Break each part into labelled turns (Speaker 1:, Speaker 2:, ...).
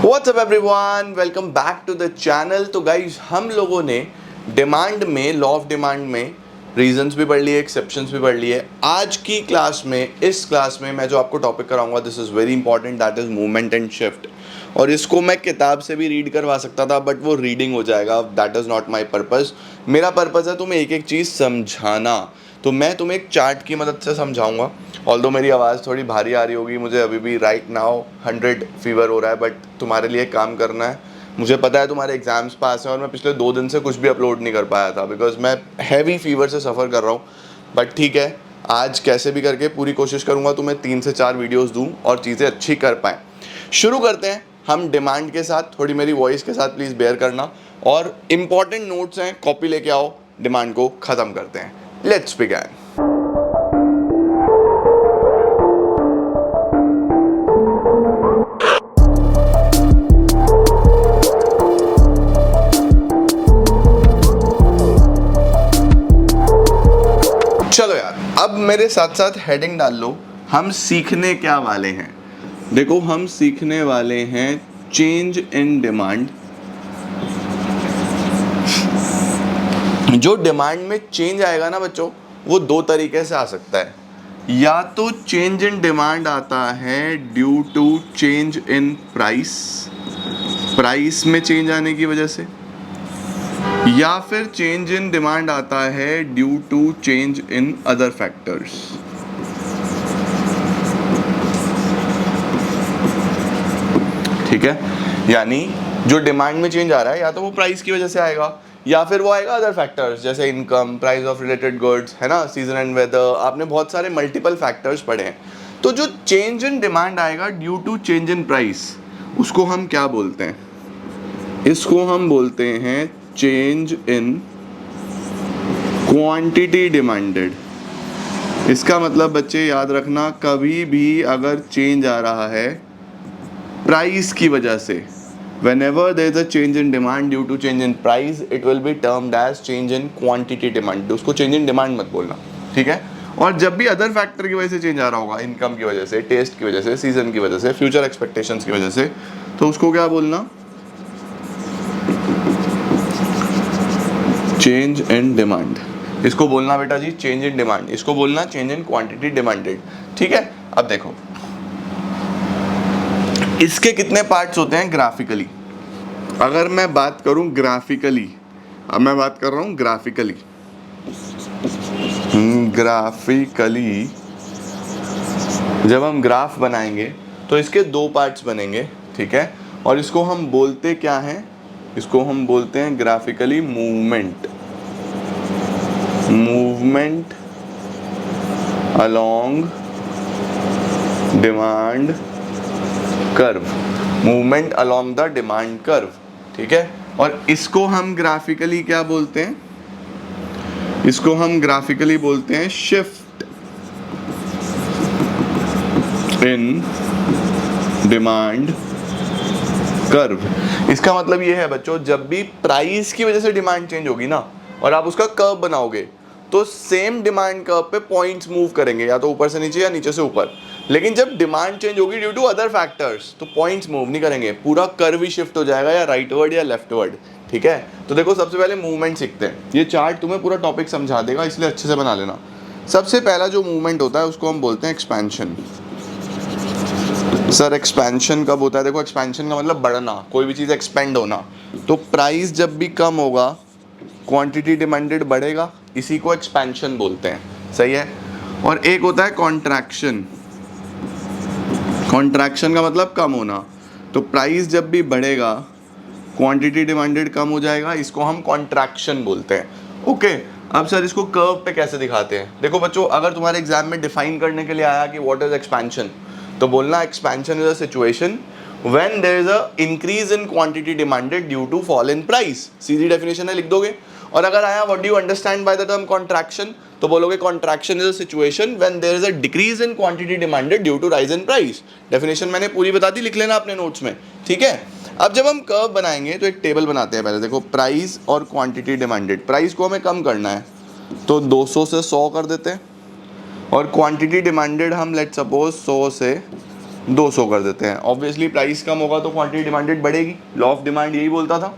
Speaker 1: WhatsApp everyone, welcome back to the channel. तो guys हम लोगों ने डिमांड में, लॉ ऑफ डिमांड में रीजंस भी पढ़ लिए, एक्सेप्शंस भी पढ़ लिए। आज की क्लास में, इस क्लास में मैं जो आपको टॉपिक कराऊंगा this is very important, that is movement and shift. और इसको मैं किताब से भी रीड करवा सकता था बट वो रीडिंग हो जाएगा, that is not my purpose. मेरा पर्पज़ है तुम्हें एक एक चीज़ समझाना। तो मैं तुम्हें एक चार्ट की मदद से समझाऊंगा। ऑल्दो मेरी आवाज़ थोड़ी भारी आ रही होगी, मुझे अभी भी राइट नाउ 100 फीवर हो रहा है, बट तुम्हारे लिए काम करना है। मुझे पता है तुम्हारे एग्जाम्स पास हैं और मैं पिछले 2 दिन से कुछ भी अपलोड नहीं कर पाया था बिकॉज मैं हैवी फीवर से सफ़र कर रहा हूँ। बट ठीक है, आज कैसे भी करके पूरी कोशिश करूँगा तुम्हें 3 से 4 वीडियोस दूँ और चीज़ें अच्छी कर पाएँ। शुरू करते हैं हम डिमांड के साथ। थोड़ी मेरी वॉइस के साथ प्लीज़ बेयर करना, और इम्पॉर्टेंट नोट्स हैं, कॉपी लेके आओ। डिमांड को ख़त्म करते हैं। Let's begin. चलो यार, अब मेरे साथ साथ हेडिंग डाल लो। हम सीखने क्या वाले हैं? देखो, हम सीखने वाले हैं चेंज इन डिमांड। जो डिमांड में चेंज आएगा ना बच्चों, वो 2 तरीके से आ सकता है। या तो चेंज इन डिमांड आता है due to change in price, price में चेंज आने की वजह से, या फिर चेंज इन डिमांड आता है due to change in other factors. ठीक है, यानी जो डिमांड में चेंज आ रहा है या तो वो प्राइस की वजह से आएगा, या फिर वो आएगा अदर फैक्टर्स जैसे income, price of related goods, है ना, सीजन एंड वेदर। आपने बहुत सारे मल्टीपल फैक्टर्स पढ़े हैं। तो जो चेंज इन डिमांड आएगा due to change in price, उसको हम क्या बोलते हैं? इसको हम बोलते हैं चेंज इन क्वांटिटी डिमांडेड। इसका मतलब बच्चे याद रखना, कभी भी अगर चेंज आ रहा है प्राइस की वजह से, whenever there is a change in demand due to change in price, it will be termed as change in quantity demand। उसको change in demand मत बोलना, ठीक है? और जब भी अदर फैक्टर की वजह से चेंज आ रहा होगा, इनकम की वजह से, टेस्ट की वजह से, सीजन की वजह से, फ्यूचर एक्सपेक्टेशंस की वजह से, तो उसको क्या बोलना? Change in demand. इसको बोलना बेटा जी चेंज इन डिमांड, इसको बोलना चेंज इन क्वांटिटी डिमांडेड। ठीक है, अब देखो इसके कितने पार्ट्स होते हैं ग्राफिकली। अगर मैं बात करूं ग्राफिकली, अब मैं बात कर रहा हूं ग्राफिकली, जब हम ग्राफ बनाएंगे तो इसके 2 पार्ट्स बनेंगे, ठीक है? और इसको हम बोलते क्या हैं? इसको हम बोलते हैं graphically movement, movement along demand curve, movement along the demand curve, ठीक है? और इसको हम ग्राफिकली क्या बोलते हैं? इसको हम ग्राफिकली बोलते हैं शिफ्ट इन डिमांड कर्व। इसका मतलब ये है बच्चों, जब भी प्राइस की वजह से डिमांड चेंज होगी ना और आप उसका कर्व बनाओगे तो सेम डिमांड कर्व पे पॉइंट्स मूव करेंगे, या तो ऊपर से नीचे या नीचे से ऊपर। लेकिन जब डिमांड चेंज होगी ड्यू टू अदर फैक्टर्स तो पॉइंट्स मूव नहीं करेंगे, पूरा कर्व ही शिफ्ट हो जाएगा, या राइटवर्ड या लेफ्टवर्ड। ठीक है, तो देखो सबसे पहले मूवमेंट सीखते हैं। ये चार्ट तुम्हें पूरा टॉपिक समझा देगा, इसलिए अच्छे से बना लेना। सबसे पहला जो मूवमेंट होता है उसको हम बोलते हैं एक्सपेंशन। सर एक्सपेंशन कब होता है? देखो, एक्सपेंशन का मतलब बढ़ना, कोई भी चीज़ एक्सपेंड होना। तो प्राइस जब भी कम होगा, क्वांटिटी डिमांडेड बढ़ेगा, इसी को एक्सपेंशन बोलते हैं, सही है? और एक होता है कॉन्ट्रैक्शन। कॉन्ट्रैक्शन का मतलब कम होना। तो प्राइस जब भी बढ़ेगा, क्वांटिटी डिमांडेड कम हो जाएगा, इसको हम कॉन्ट्रैक्शन बोलते हैं। ओके, अब सर इसको कर्व पे कैसे दिखाते हैं? देखो बच्चों, अगर तुम्हारे एग्जाम में डिफाइन करने के लिए आया कि व्हाट इज एक्सपेंशन, तो बोलना expansion is a situation when there is a increase in quantity demanded due to fall in price. सीधी डेफिनेशन है, लिख दोगे। और अगर आया what do you understand by the term contraction, तो बोलोगे contraction is a situation when there is a decrease in quantity demanded due to rise in price. Definition मैंने पूरी बता दी, लिख लेना अपने नोट्स में, ठीक है? अब जब हम कर्व बनाएंगे तो एक टेबल बनाते हैं पहले। देखो, प्राइस और क्वांटिटी डिमांडेड, प्राइस को हमें कम करना है तो 200 से 100 कर देते हैं, और क्वांटिटी डिमांडेड हम लेट सपोज 100 से 200 कर देते हैं। ऑब्वियसली प्राइस कम होगा तो क्वांटिटी डिमांडेड बढ़ेगी, लॉ ऑफ डिमांड यही बोलता था।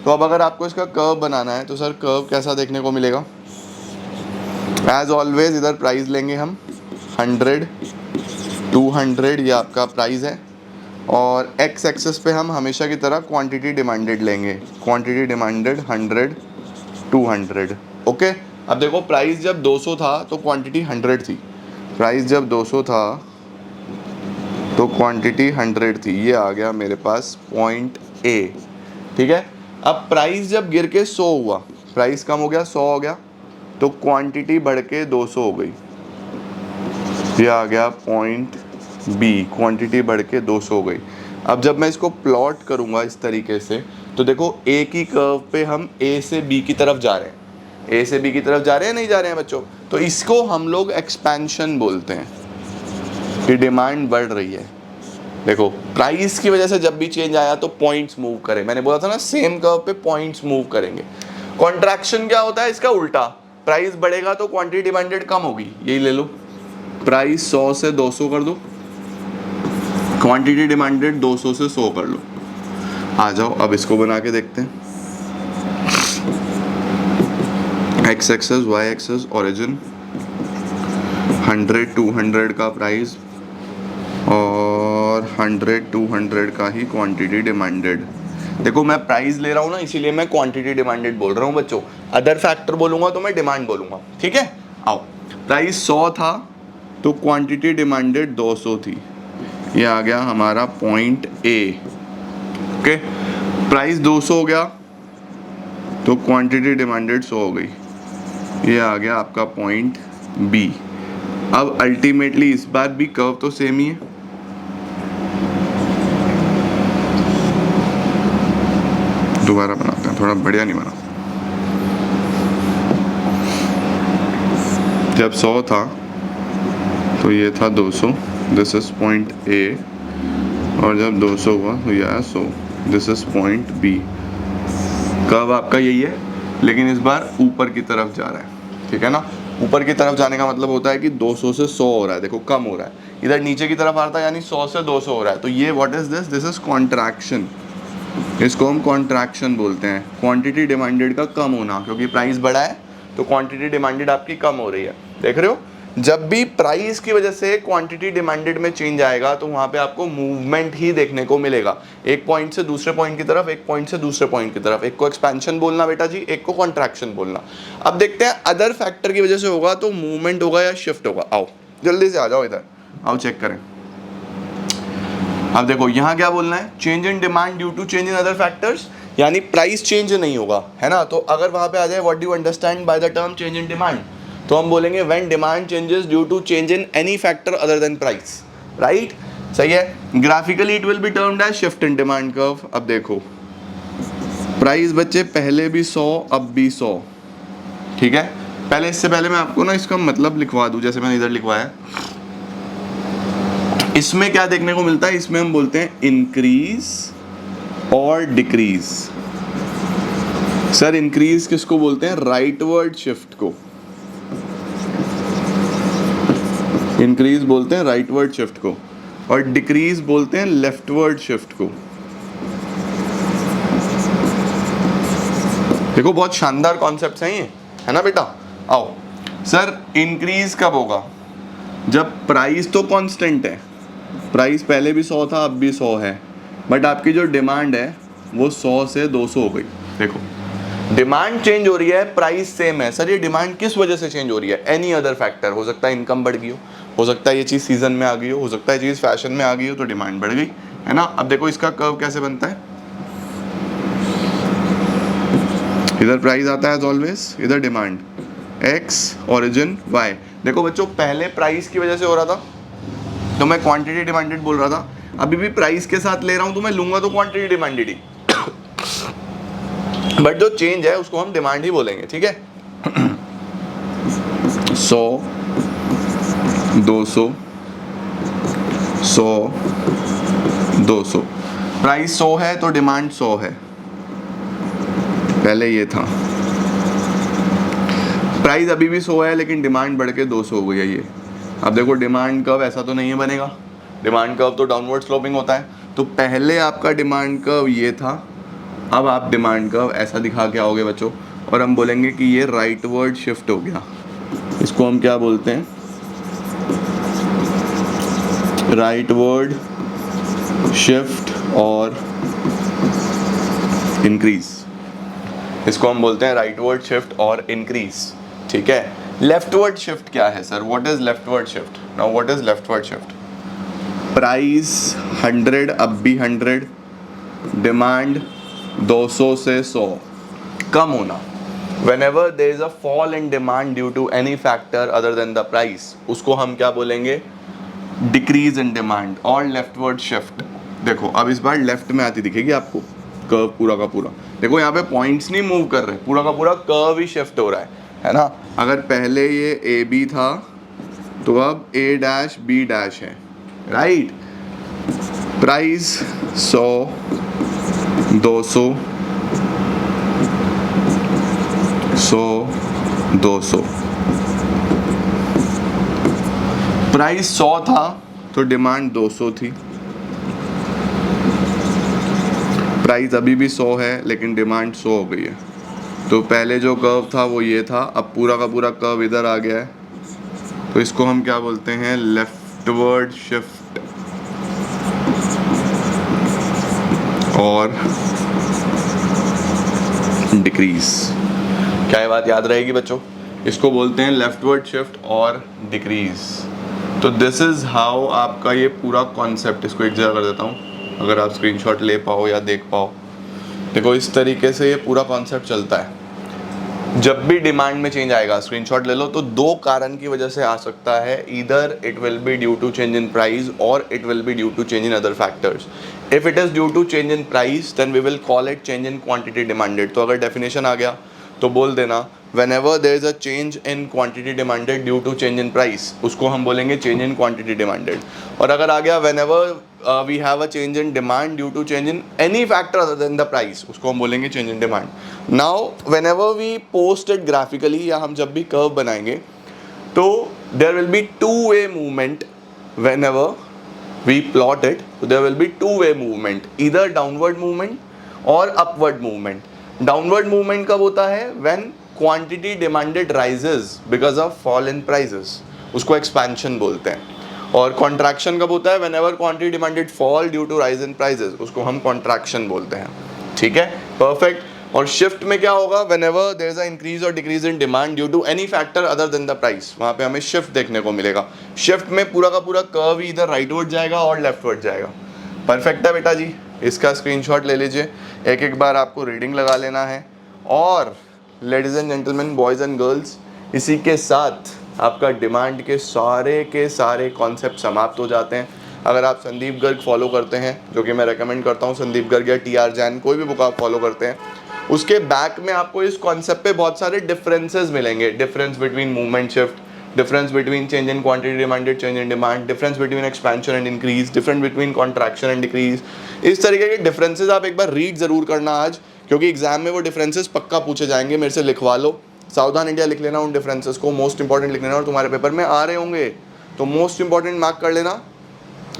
Speaker 1: तो अब अगर आपको इसका कर्व बनाना है तो सर कर्व कैसा देखने को मिलेगा? एज ऑलवेज इधर प्राइस लेंगे हम 100, 200 ये आपका प्राइस है, और एक्स एक्सेस पे हम हमेशा की तरह क्वांटिटी डिमांडेड लेंगे, क्वांटिटी डिमांडेड 100, 200। ओके, अब देखो प्राइस जब 200 था तो क्वांटिटी 100 थी, प्राइस जब 200 था तो क्वांटिटी 100 थी, ये आ गया मेरे पास पॉइंट ए। ठीक है, अब प्राइस जब गिर के 100 हुआ, प्राइस कम हो गया 100 हो गया, तो क्वांटिटी बढ़ के 200 हो गई, ये आ गया पॉइंट बी, क्वांटिटी बढ़ के 200 हो गई। अब जब मैं इसको प्लॉट करूंगा इस तरीके से तो देखो ए की कर्व पे हम ए से बी की तरफ जा रहे हैं, ए से बी की तरफ जा रहे हैं, नहीं जा रहे हैं बच्चों? तो इसको हम लोग एक्सपेंशन बोलते हैं कि डिमांड बढ़ रही है। देखो प्राइस की वजह से जब भी चेंज आया तो पॉइंट्स मूव करें, मैंने बोला था ना सेम कर्व पे पॉइंट्स मूव करेंगे। कॉन्ट्रैक्शन क्या होता है? इसका उल्टा, प्राइस बढ़ेगा तो क्वांटिटी डिमांडेड कम होगी, यही ले लो, प्राइस 100 से 200 कर दो, क्वांटिटी डिमांडेड 200 से 100 कर लो। आ जाओ अब इसको बना के देखते हैं। X axis, Y axis, origin, 100, 200 का प्राइस और 100, 200 का ही क्वांटिटी डिमांडेड। देखो मैं प्राइस ले रहा हूँ ना, इसीलिए मैं क्वांटिटी डिमांडेड बोल रहा हूँ बच्चों, अदर फैक्टर बोलूँगा तो मैं डिमांड बोलूँगा। ठीक है, आओ, प्राइस 100 था तो क्वांटिटी डिमांडेड 200 थी, ये आ गया हमारा पॉइंट ए। ओके, प्राइस 200 हो गया तो क्वांटिटी डिमांडेड 100 हो गई, ये आ गया आपका पॉइंट बी। अब अल्टीमेटली इस बार भी कर्व तो सेम ही है, दोबारा बनाते हैं, थोड़ा बढ़िया नहीं बना। जब 100 था तो ये था 200, दिस इज पॉइंट ए, और जब 200 हुआ तो ये आया 100, this is point B. Curve आपका यही है लेकिन इस बार ऊपर की तरफ जा रहा है, ठीक है ना? ऊपर की तरफ जाने का मतलब होता है कि 200 से 100 हो रहा है, देखो कम हो रहा है, इधर नीचे की तरफ आ रहा था यानी 100 से 200 हो रहा है, तो ये what is this? This is contraction, इसको हम कॉन्ट्रैक्शन बोलते हैं, क्वांटिटी डिमांडेड का कम होना, क्योंकि प्राइस बढ़ा है तो क्वांटिटी डिमांडेड आपकी कम हो रही है। देख रहे हो, जब भी प्राइस की वजह से क्वांटिटी डिमांडेड में चेंज आएगा तो वहां पे आपको मूवमेंट ही देखने को मिलेगा, एक पॉइंट से दूसरे पॉइंट की तरफ, एक पॉइंट से दूसरे पॉइंट की तरफ। एक को एक्सपेंशन बोलना बेटा जी, एक को कॉन्ट्रैक्शन बोलना। अब देखते हैं अदर फैक्टर की वजह से होगा तो मूवमेंट होगा या शिफ्ट होगा। आओ जल्दी से आ जाओ इधर, आओ चेक करें। अब देखो यहाँ क्या बोलना है, change in demand due to change in other factors, यानी प्राइस चेंज नहीं होगा, है ना? तो अगर वहां पे आ जाए what do you understand by the term change in demand, तो हम बोलेंगे when demand changes due to change in any factor other than price, right? सही है। Graphically it will be termed as shift in demand curve. अब देखो price बच्चे पहले भी 100 अब भी 100, ठीक है? पहले इससे पहले मैं आपको ना इसका मतलब लिखवा दूं, जैसे मैंने इधर लिखवाया। इसमें क्या देखने को मिलता है, इसमें हम बोलते हैं इंक्रीज और डिक्रीज। सर इंक्रीज किसको बोलते हैं? राइटवर्ड शिफ्ट को इंक्रीज बोलते हैं, राइटवर्ड शिफ्ट को, और डिक्रीज बोलते हैं लेफ्टवर्ड शिफ्ट को। देखो बहुत शानदार कॉन्सेप्ट्स हैं ये, है ना बेटा? आओ सर, इंक्रीज कब होगा? जब प्राइस तो कांस्टेंट है, प्राइस पहले भी 100 था अब भी 100 है, बट आपकी जो डिमांड है वो 100 से 200 हो गई। देखो डिमांड चेंज हो रही है, प्राइस सेम है। सर ये डिमांड किस वजह से चेंज हो रही है? एनी अदर फैक्टर, हो सकता है इनकम बढ़ गई हो सकता है ये चीज़ सीजन में आ गई हो सकता है चीज़ फैशन में आ गई हो, तो डिमांड बढ़ गई, है ना? अब देखो इसका कर्व कैसे बनता है, इधर प्राइस आता है एज ऑलवेज, इधर डिमांड, एक्स ओरिजिन वाई। देखो बच्चों पहले प्राइस की वजह से हो रहा था तो मैं क्वांटिटी डिमांडेड बोल रहा था, अभी भी प्राइस के साथ ले रहा हूं तो मैं लूंगा तो क्वांटिटी डिमांडेड ही, बट जो चेंज है उसको हम डिमांड ही बोलेंगे, ठीक है? 100, 200, 100, 200, प्राइस 100 है तो डिमांड 100 है, पहले ये था। प्राइस अभी भी 100 है लेकिन डिमांड बढ़ के 200 हो गई है ये। अब देखो डिमांड कर्व ऐसा तो नहीं है बनेगा, डिमांड कर्व तो डाउनवर्ड स्लोपिंग होता है। तो पहले आपका डिमांड कर्व ये था, अब आप डिमांड कर्व ऐसा दिखा के आओगे बच्चों, और हम बोलेंगे कि ये राइटवर्ड शिफ्ट हो गया। इसको हम क्या बोलते हैं? राइटवर्ड शिफ्ट और इंक्रीज। इसको हम बोलते हैं राइटवर्ड शिफ्ट और इंक्रीज। ठीक है। लेफ्टवर्ड शिफ्ट क्या है sir? What is leftward shift? Now what is leftward shift? Price 100 अब भी 100, डिमांड 200 से 100 कम होना। Whenever there is a fall in demand due to any factor other than the price, उसको हम क्या बोलेंगे? डिक्रीज इन डिमांड और लेफ्टवर्ड शिफ्ट। देखो अब इस बार लेफ्ट में आती दिखेगी आपको कर्व पूरा का पूरा। देखो यहाँ पे पॉइंट्स नहीं मूव कर रहे, पूरा का पूरा कर्व ही शिफ्ट हो रहा है ना। अगर पहले ये ए बी था तो अब ए डैश बी डैश है, राइट। प्राइस 100, 200, 100, 200। प्राइस 100 था तो डिमांड 200 थी। प्राइस अभी भी 100 है लेकिन डिमांड 100 हो गई है। तो पहले जो कर्व था वो ये था, अब पूरा का पूरा कर्व इधर आ गया है। तो इसको हम क्या बोलते हैं? लेफ्टवर्ड शिफ्ट और डिक्रीज। क्या ये बात याद रहेगी बच्चों? इसको बोलते हैं लेफ्टवर्ड शिफ्ट और डिक्रीज। तो दिस इज हाउ आपका ये पूरा कॉन्सेप्ट, इसको एक जगह कर देता हूँ अगर आप स्क्रीनशॉट ले पाओ या देख पाओ। देखो इस तरीके से ये पूरा कॉन्सेप्ट चलता है। जब भी डिमांड में चेंज आएगा, स्क्रीनशॉट ले लो, तो दो कारण की वजह से आ सकता है। Either it will be due to change in price और it will be due to change in other factors. If it is due to change in price then we will call it change in quantity demanded. तो अगर definition आ गया तो बोल देना whenever there is a change in quantity demanded due to change in price, उसको हम बोलेंगे change in quantity demanded। और अगर आ गया whenever we have a change in demand due to change in any factor other than the price, उसको हम बोलेंगे change in demand। Now whenever we post it graphically या हम जब भी curve बनाएंगे तो there will be two-way movement whenever we plot it, so there will be two-way movement, either downward movement or upward movement। downward movement कब होता है? when quantity demanded rises because of fall in prices, उसको expansion बोलते हैं। और contraction कब होता है? Whenever quantity demanded fall due to rise in prices, उसको हम कॉन्ट्रैक्शन बोलते हैं। ठीक है, परफेक्ट। और शिफ्ट में क्या होगा? Whenever there is a increase और decrease in demand due to any factor other than the price, वहाँ पे हमें शिफ्ट देखने को मिलेगा। शिफ्ट में पूरा का पूरा कर्व इधर राइटवर्ड जाएगा और लेफ्टवर्ड जाएगा। परफेक्ट है बेटा जी, इसका स्क्रीनशॉट ले लीजिए, एक एक बार आपको रीडिंग लगा लेना है। और ladies and gentleman, boys and girls, इसी के साथ आपका डिमांड के सारे कॉन्सेप्ट समाप्त हो जाते हैं। अगर आप संदीप गर्ग फॉलो करते हैं, जो कि मैं रेकमेंड करता हूँ, संदीप गर्ग या टी आर जैन, कोई भी बुक आप फॉलो करते हैं, उसके बैक में आपको इस कॉन्सेप्ट पे बहुत सारे डिफरेंसेस मिलेंगे। Difference between movement shift, difference between change in quantity demanded, change in demand, difference between expansion and increase, difference between contraction and decrease. इस तरीके के डिफरेंसेस आप एक बार रीड ज़रूर करना आज, क्योंकि एग्जाम में वो डिफरेंसेस पक्का पूछे जाएंगे। मेरे से लिखवा लो, सावधान इंडिया लिख लेना उन डिफरेंसेस को, मोस्ट इंपॉर्टेंट लिख लेना, और तुम्हारे पेपर में आ रहे होंगे तो मोस्ट इंपॉर्टेंट मार्क कर लेना,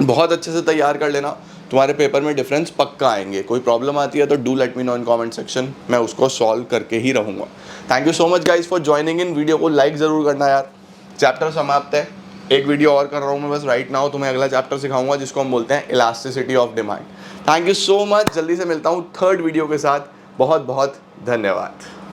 Speaker 1: बहुत अच्छे से तैयार कर लेना, तुम्हारे पेपर में डिफरेंस पक्का आएंगे। कोई प्रॉब्लम आती है तो do let me know in comment section, मैं उसको सॉल्व करके ही रहूँगा। Thank you so much guys for joining in. Video को लाइक ज़रूर करना यार। चैप्टर समाप्त है, एक वीडियो और कर रहा हूँ मैं बस राइट नाउ, तुम्हें अगला चैप्टर सिखाऊंगा जिसको हम बोलते हैं elasticity of demand. Thank you so much, जल्दी से मिलता हूँ थर्ड वीडियो के साथ। बहुत बहुत धन्यवाद।